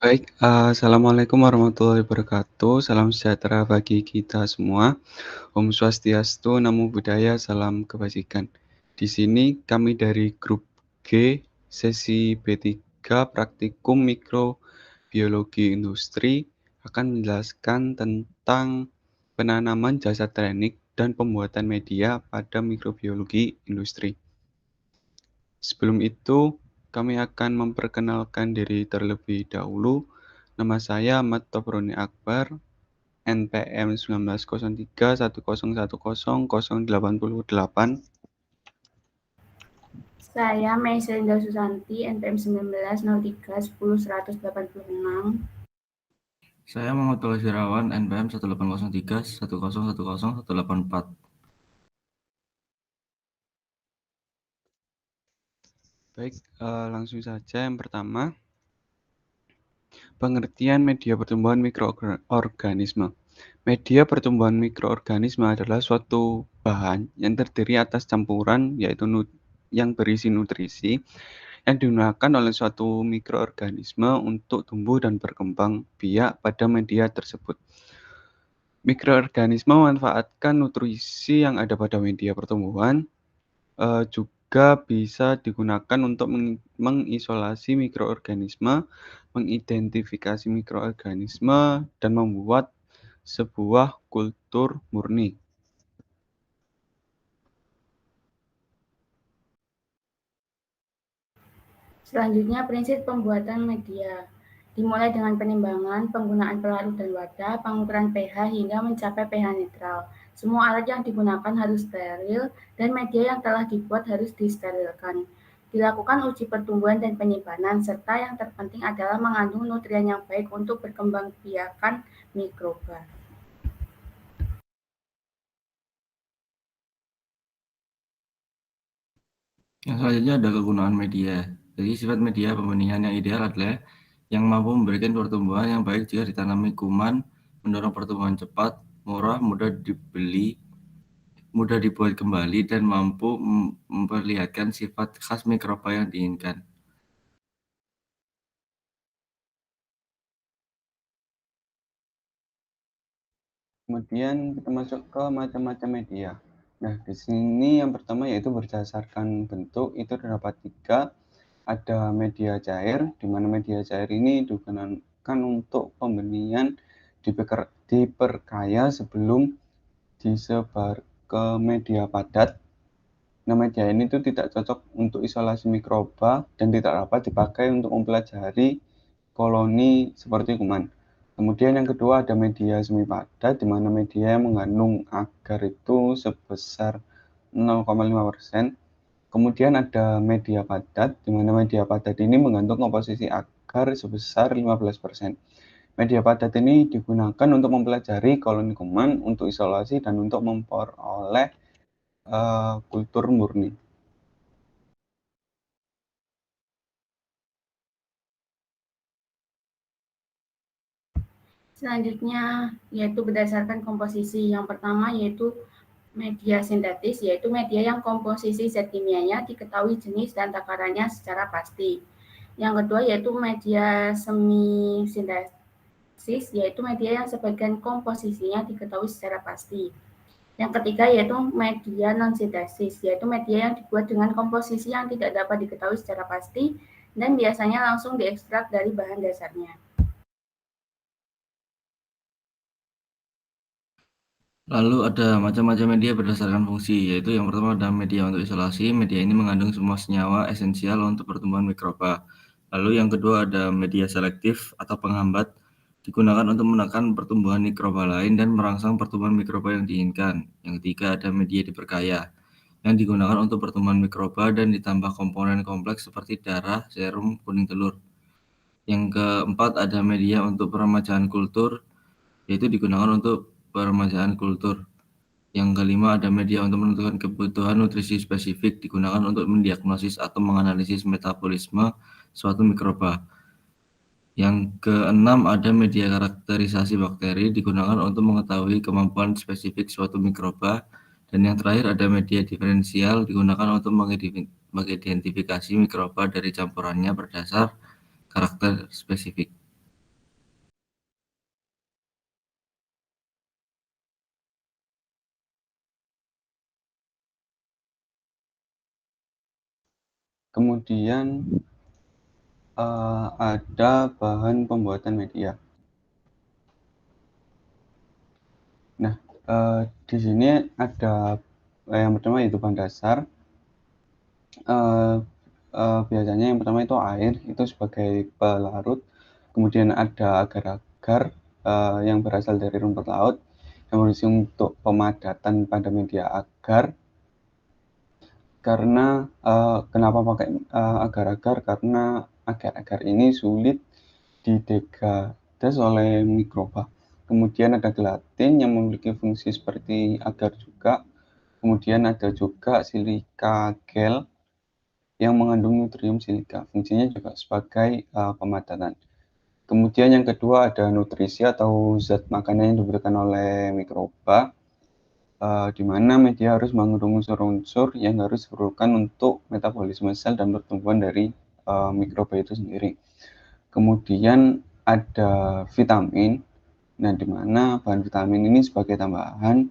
Baik, assalamualaikum warahmatullahi wabarakatuh. Salam sejahtera bagi kita semua. Om Swastiastu, Namo Buddhaya, salam kebajikan. Di sini kami dari grup G, sesi B3 Praktikum Mikrobiologi Industri akan menjelaskan tentang penanaman jasa teknik dan pembuatan media pada mikrobiologi industri. Sebelum itu, kami akan memperkenalkan diri terlebih dahulu. Nama saya Ahmad Tobroni Akbar, NPM 1903101008. Saya Meiselinda Susanti, NPM 1903 10 186. Saya Muhammad Tulus Irawan, NPM 1803 1010184. Baik, langsung saja. Yang pertama, pengertian media pertumbuhan mikroorganisme. Media pertumbuhan mikroorganisme adalah suatu bahan yang terdiri atas campuran, yaitu yang berisi nutrisi, yang digunakan oleh suatu mikroorganisme untuk tumbuh dan berkembang biak pada media tersebut. Mikroorganisme memanfaatkan nutrisi yang ada pada media pertumbuhan, juga bisa digunakan untuk mengisolasi mikroorganisme, mengidentifikasi mikroorganisme, dan membuat sebuah kultur murni. Selanjutnya, prinsip pembuatan media. Dimulai dengan penimbangan, penggunaan pelarut dan wadah, pengukuran pH hingga mencapai pH netral. Semua alat yang digunakan harus steril dan media yang telah dibuat harus disterilkan. Dilakukan uji pertumbuhan dan penyimpanan, serta yang terpenting adalah mengandung nutrien yang baik untuk berkembangbiakan mikroba. Yang selanjutnya ada kegunaan media. Jadi sifat media pembenihan yang ideal adalah yang mampu memberikan pertumbuhan yang baik jika ditanami kuman, mendorong pertumbuhan cepat, murah, mudah dibeli, mudah dibuat kembali, dan mampu memperlihatkan sifat khas mikroba yang diinginkan. Kemudian kita masuk ke macam-macam media. Nah, di sini yang pertama yaitu berdasarkan bentuk, itu terdapat 3. Ada media cair, di mana media cair ini digunakan untuk pembenihan diperkaya sebelum disebar ke media padat. Nah, media ini tuh tidak cocok untuk isolasi mikroba dan tidak dapat dipakai untuk mempelajari koloni seperti kuman. Kemudian yang kedua ada media semi padat, di mana media yang mengandung agar itu sebesar 0,5%. Kemudian ada media padat, di mana media padat ini mengandung komposisi agar sebesar 15%. Media padat ini digunakan untuk mempelajari koloni kuman, untuk isolasi, dan untuk memperoleh kultur murni. Selanjutnya yaitu berdasarkan komposisi. Yang pertama yaitu media sintetis, yaitu media yang komposisi zat kimianya diketahui jenis dan takarannya secara pasti. Yang kedua yaitu media semi sintesis, yaitu media yang sebagian komposisinya diketahui secara pasti. Yang ketiga yaitu media non sintesis, yaitu media yang dibuat dengan komposisi yang tidak dapat diketahui secara pasti dan biasanya langsung diekstrak dari bahan dasarnya. Lalu ada macam-macam media berdasarkan fungsi, yaitu yang pertama ada media untuk isolasi. Media ini mengandung semua senyawa esensial untuk pertumbuhan mikroba. Lalu yang kedua ada media selektif atau penghambat, digunakan untuk menekan pertumbuhan mikroba lain dan merangsang pertumbuhan mikroba yang diinginkan. Yang ketiga ada media diperkaya, yang digunakan untuk pertumbuhan mikroba dan ditambah komponen kompleks seperti darah, serum, kuning telur. Yang keempat ada media untuk peremajaan kultur, yaitu digunakan untuk peremajaan kultur. Yang kelima ada media untuk menentukan kebutuhan nutrisi spesifik, digunakan untuk mendiagnosis atau menganalisis metabolisme suatu mikroba. Yang keenam ada media karakterisasi bakteri, digunakan untuk mengetahui kemampuan spesifik suatu mikroba. Dan yang terakhir ada media diferensial, digunakan untuk mengidentifikasi mikroba dari campurannya berdasar karakter spesifik. Kemudian ada bahan pembuatan media. Nah, di sini ada yang pertama yaitu bahan dasar. Biasanya yang pertama itu air, itu sebagai pelarut. Kemudian ada agar-agar yang berasal dari rumput laut yang berfungsi untuk pemadatan pada media agar. Karena kenapa pakai agar-agar? Karena agar-agar ini sulit didegradasi oleh mikroba. Kemudian ada gelatin yang memiliki fungsi seperti agar juga. Kemudian ada juga silika gel yang mengandung nutrien silika. Fungsinya juga sebagai pemadatan. Kemudian yang kedua ada nutrisi atau zat makanan yang dibutuhkan oleh mikroba. Di mana media harus mengandung unsur-unsur yang harus diperlukan untuk metabolisme sel dan pertumbuhan dari mikroba itu sendiri. Kemudian ada vitamin. Nah, di mana bahan vitamin ini sebagai tambahan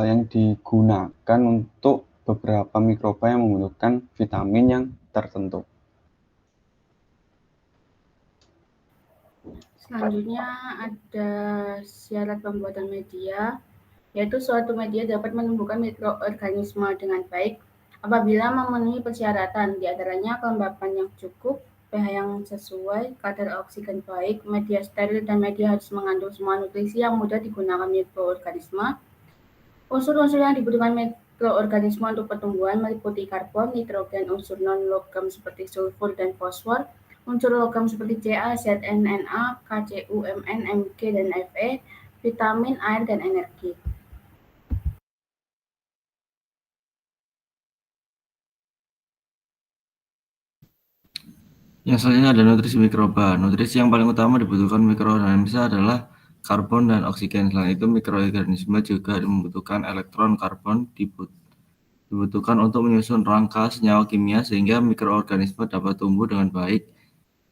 yang digunakan untuk beberapa mikroba yang membutuhkan vitamin yang tertentu. Selanjutnya ada syarat pembuatan media, yaitu suatu media dapat menumbuhkan mikroorganisme dengan baik apabila memenuhi persyaratan, diantaranya kelembapan yang cukup, pH yang sesuai, kadar oksigen baik, media steril, dan media harus mengandung semua nutrisi yang mudah digunakan mikroorganisme. Unsur-unsur yang dibutuhkan mikroorganisme untuk pertumbuhan meliputi karbon, nitrogen, unsur non-logam seperti sulfur dan fosfor, unsur logam seperti Ca, ZnNa, KCuMn, Mg, dan Fe, vitamin, air, dan energi. Yang selanjutnya ada nutrisi mikroba. Nutrisi yang paling utama dibutuhkan mikroorganisme adalah karbon dan oksigen. Selain itu, mikroorganisme juga membutuhkan elektron karbon dibutuhkan untuk menyusun rangka senyawa kimia sehingga mikroorganisme dapat tumbuh dengan baik.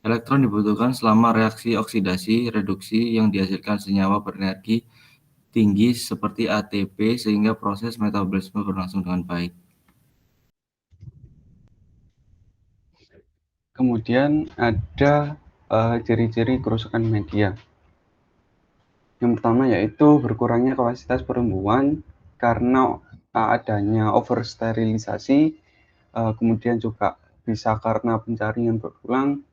Elektron dibutuhkan selama reaksi oksidasi reduksi yang dihasilkan senyawa berenergi tinggi seperti ATP sehingga proses metabolisme berlangsung dengan baik. Kemudian ada ciri-ciri kerusakan media. Yang pertama yaitu berkurangnya kapasitas pertumbuhan karena adanya oversterilisasi, kemudian juga bisa karena pencarian berulang,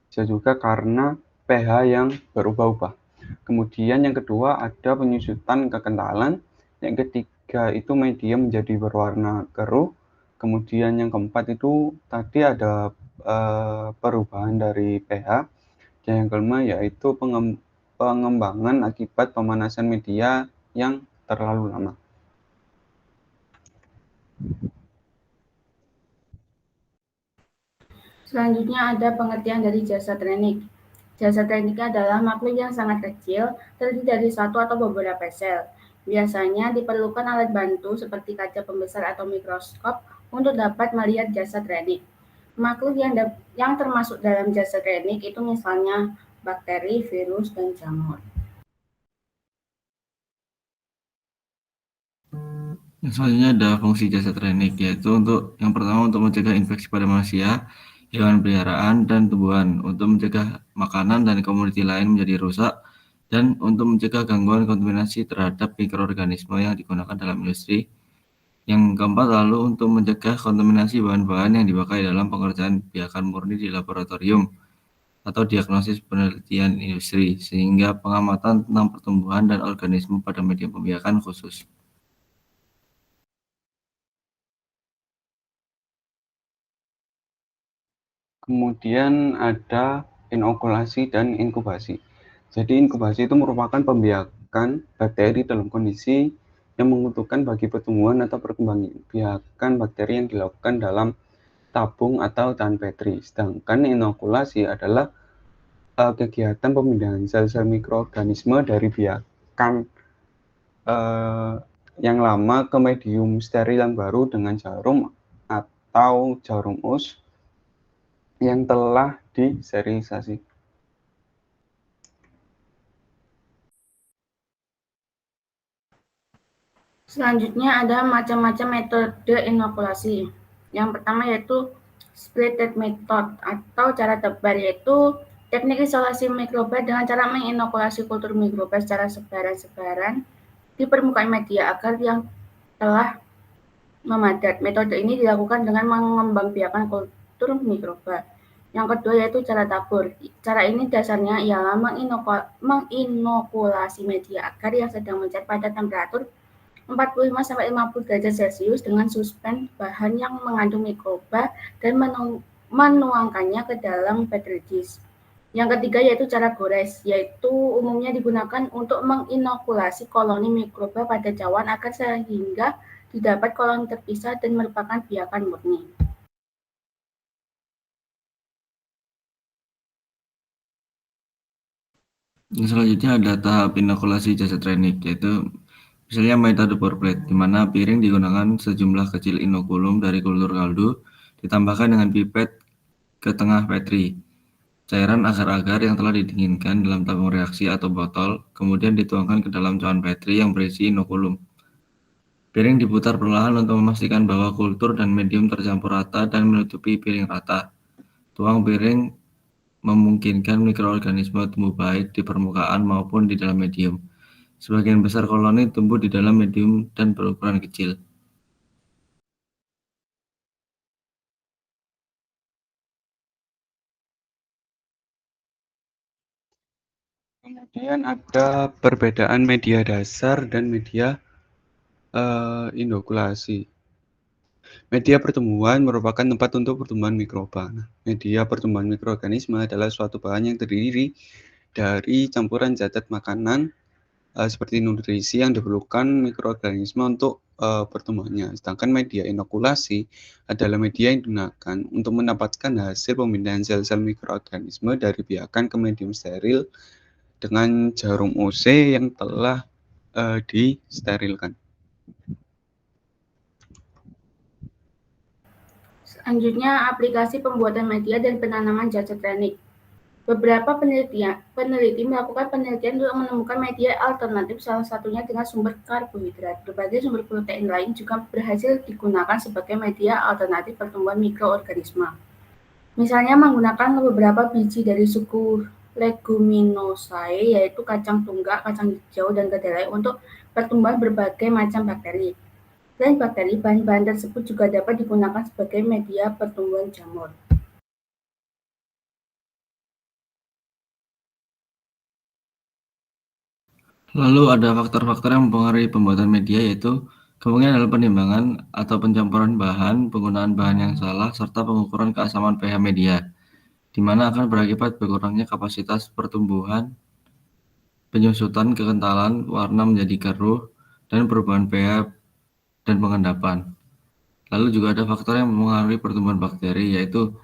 bisa juga karena pH yang berubah-ubah. Kemudian yang kedua ada penyusutan kekentalan, yang ketiga itu media menjadi berwarna keruh, kemudian yang keempat itu tadi ada perubahan dari pH, dan yang kelima yaitu pengembangan akibat pemanasan media yang terlalu lama. Selanjutnya ada pengertian dari jasa teknik. Jasa teknik adalah makhluk yang sangat kecil, terdiri dari satu atau beberapa sel. Biasanya diperlukan alat bantu seperti kaca pembesar atau mikroskop untuk dapat melihat jasa teknik. Makhluk yang termasuk dalam jasa teknik itu misalnya bakteri, virus, dan jamur. Yang selanjutnya ada fungsi jasa teknik, yaitu untuk yang pertama untuk mencegah infeksi pada manusia, hewan peliharaan, dan tumbuhan, untuk mencegah makanan dan komoditi lain menjadi rusak, dan untuk mencegah gangguan kontaminasi terhadap mikroorganisme yang digunakan dalam industri. Yang keempat lalu untuk mencegah kontaminasi bahan-bahan yang dipakai dalam pengerjaan biakan murni di laboratorium atau diagnosis penelitian industri, sehingga pengamatan tentang pertumbuhan dan organisme pada media pembiakan khusus. Kemudian ada inokulasi dan inkubasi. Jadi inkubasi itu merupakan pembiakan bakteri dalam kondisi yang menguntungkan bagi pertumbuhan atau perkembangan biakan bakteri yang dilakukan dalam tabung atau tahan petri. Sedangkan inokulasi adalah kegiatan pemindahan sel-sel mikroorganisme dari biakan yang lama ke medium steril yang baru dengan jarum atau jarum us yang telah disterilisasi. Selanjutnya ada macam-macam metode inokulasi. Yang pertama yaitu splitted method atau cara tebar, yaitu teknik isolasi mikroba dengan cara menginokulasi kultur mikroba secara sebaran-sebaran di permukaan media agar yang telah memadat. Metode ini dilakukan dengan mengembangbiakan kultur mikroba. Yang kedua yaitu cara tabur. Cara ini dasarnya ialah menginokulasi media agar yang sedang mencair pada temperatur 45-50 derajat Celcius dengan suspen bahan yang mengandung mikroba dan menuangkannya ke dalam battery disk. Yang ketiga yaitu cara gores, yaitu umumnya digunakan untuk menginokulasi koloni mikroba pada cawan agar sehingga didapat koloni terpisah dan merupakan biakan murni. Selanjutnya ada tahap inokulasi jasa trenik, yaitu misalnya metode pour plate, di mana piring digunakan sejumlah kecil inokulum dari kultur kaldu, ditambahkan dengan pipet ke tengah petri. Cairan agar-agar yang telah didinginkan dalam tabung reaksi atau botol, kemudian dituangkan ke dalam cawan petri yang berisi inokulum. Piring diputar perlahan untuk memastikan bahwa kultur dan medium tercampur rata dan menutupi piring rata. Tuang piring memungkinkan mikroorganisme tumbuh baik di permukaan maupun di dalam medium. Sebagian besar koloni tumbuh di dalam medium dan berukuran kecil. Kemudian ada perbedaan media dasar dan media inokulasi. Media pertumbuhan merupakan tempat untuk pertumbuhan mikroba. Media pertumbuhan mikroorganisme adalah suatu bahan yang terdiri dari campuran zat makanan seperti nutrisi yang diperlukan mikroorganisme untuk pertumbuhannya. Sedangkan media inokulasi adalah media yang digunakan untuk mendapatkan hasil pemindahan sel-sel mikroorganisme dari biakan ke medium steril dengan jarum OC yang telah disterilkan. Selanjutnya, aplikasi pembuatan media dan penanaman jasa trenik. Beberapa peneliti melakukan penelitian untuk menemukan media alternatif, salah satunya dengan sumber karbohidrat. Berbagai sumber protein lain juga berhasil digunakan sebagai media alternatif pertumbuhan mikroorganisme. Misalnya menggunakan beberapa biji dari suku Leguminosae, yaitu kacang tunggak, kacang hijau, dan kedelai untuk pertumbuhan berbagai macam bakteri. Selain bakteri, bahan-bahan tersebut juga dapat digunakan sebagai media pertumbuhan jamur. Lalu ada faktor-faktor yang mempengaruhi pembuatan media, yaitu kemungkinan dalam penimbangan atau pencampuran bahan, penggunaan bahan yang salah, serta pengukuran keasaman pH media, di mana akan berakibat berkurangnya kapasitas pertumbuhan, penyusutan, kekentalan, warna menjadi keruh, dan perubahan pH dan pengendapan. Lalu juga ada faktor yang mempengaruhi pertumbuhan bakteri, yaitu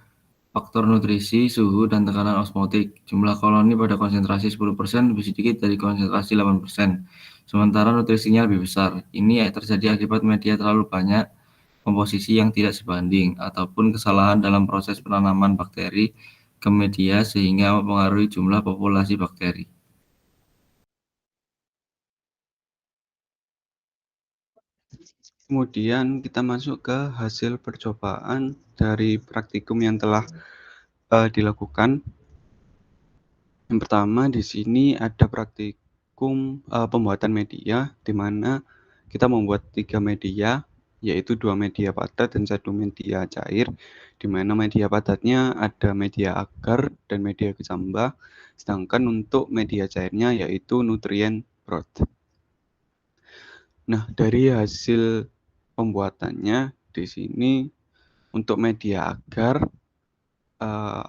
faktor nutrisi, suhu, dan tekanan osmotik. Jumlah koloni pada konsentrasi 10% lebih sedikit dari konsentrasi 8%, sementara nutrisinya lebih besar. Ini terjadi akibat media terlalu banyak, komposisi yang tidak sebanding, ataupun kesalahan dalam proses penanaman bakteri ke media sehingga mempengaruhi jumlah populasi bakteri. Kemudian kita masuk ke hasil percobaan dari praktikum yang telah dilakukan. Yang pertama di sini ada praktikum pembuatan media, di mana kita membuat 3 media, yaitu 2 media padat dan 1 media cair, di mana media padatnya ada media agar dan media kecambah, sedangkan untuk media cairnya yaitu nutrien broth. Nah, dari hasil pembuatannya di sini untuk media agar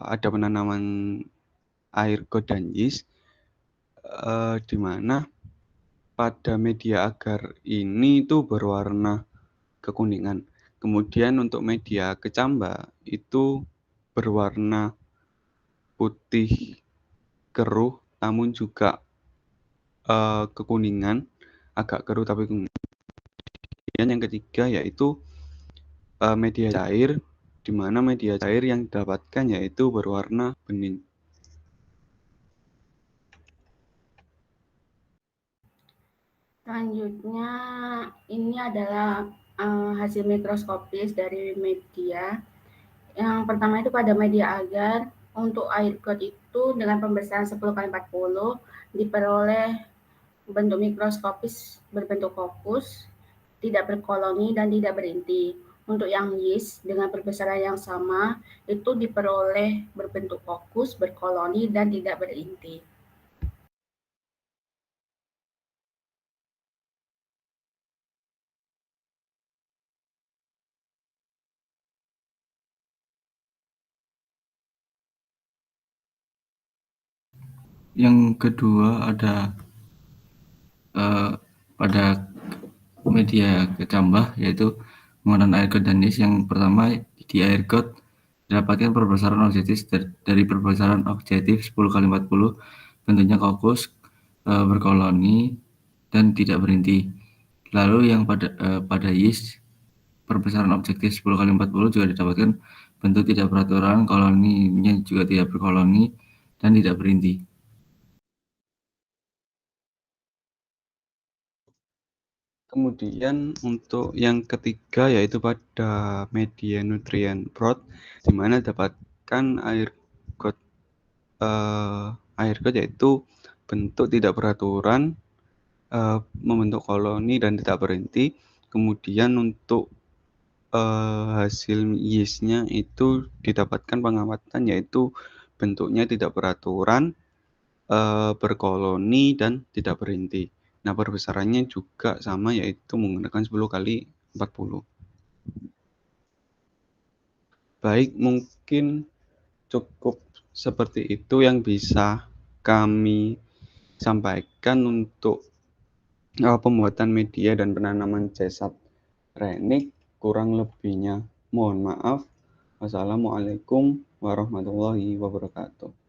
ada penanaman air got dan yeast, di mana pada media agar ini itu berwarna kekuningan. Kemudian untuk media kecambah itu berwarna putih keruh, namun juga kekuningan, agak keruh tapi kekuningan. Kemudian yang ketiga yaitu media cair, di mana media cair yang didapatkan yaitu berwarna bening. Selanjutnya, ini adalah hasil mikroskopis dari media. Yang pertama itu pada media agar untuk air got itu dengan pembesaran 10x40 diperoleh bentuk mikroskopis berbentuk fokus, tidak berkoloni dan tidak berinti. Untuk yang yeast dengan perbesaran yang sama itu diperoleh berbentuk fokus, berkoloni dan tidak berinti. Yang kedua ada pada media kecambah, yaitu penggunaan air got dan yeast. Yang pertama, di air got didapatkan perbesaran objektif dari perbesaran objektif 10x40, bentuknya fokus, berkoloni dan tidak berhenti. Lalu yang pada yeast, perbesaran objektif 10x40 juga didapatkan bentuk tidak beraturan, koloninya juga tidak berkoloni dan tidak berhenti. Kemudian untuk yang ketiga yaitu pada media nutrien broth, di mana dapatkan air got yaitu bentuk tidak beraturan, membentuk koloni dan tidak berhenti. Kemudian untuk hasil yeastnya itu didapatkan pengamatan yaitu bentuknya tidak beraturan, berkoloni dan tidak berhenti. Nah, perbesarannya juga sama yaitu menggunakan 10x40. Baik, mungkin cukup seperti itu yang bisa kami sampaikan untuk pembuatan media dan penanaman cesat renik. Kurang lebihnya mohon maaf. Wassalamualaikum warahmatullahi wabarakatuh.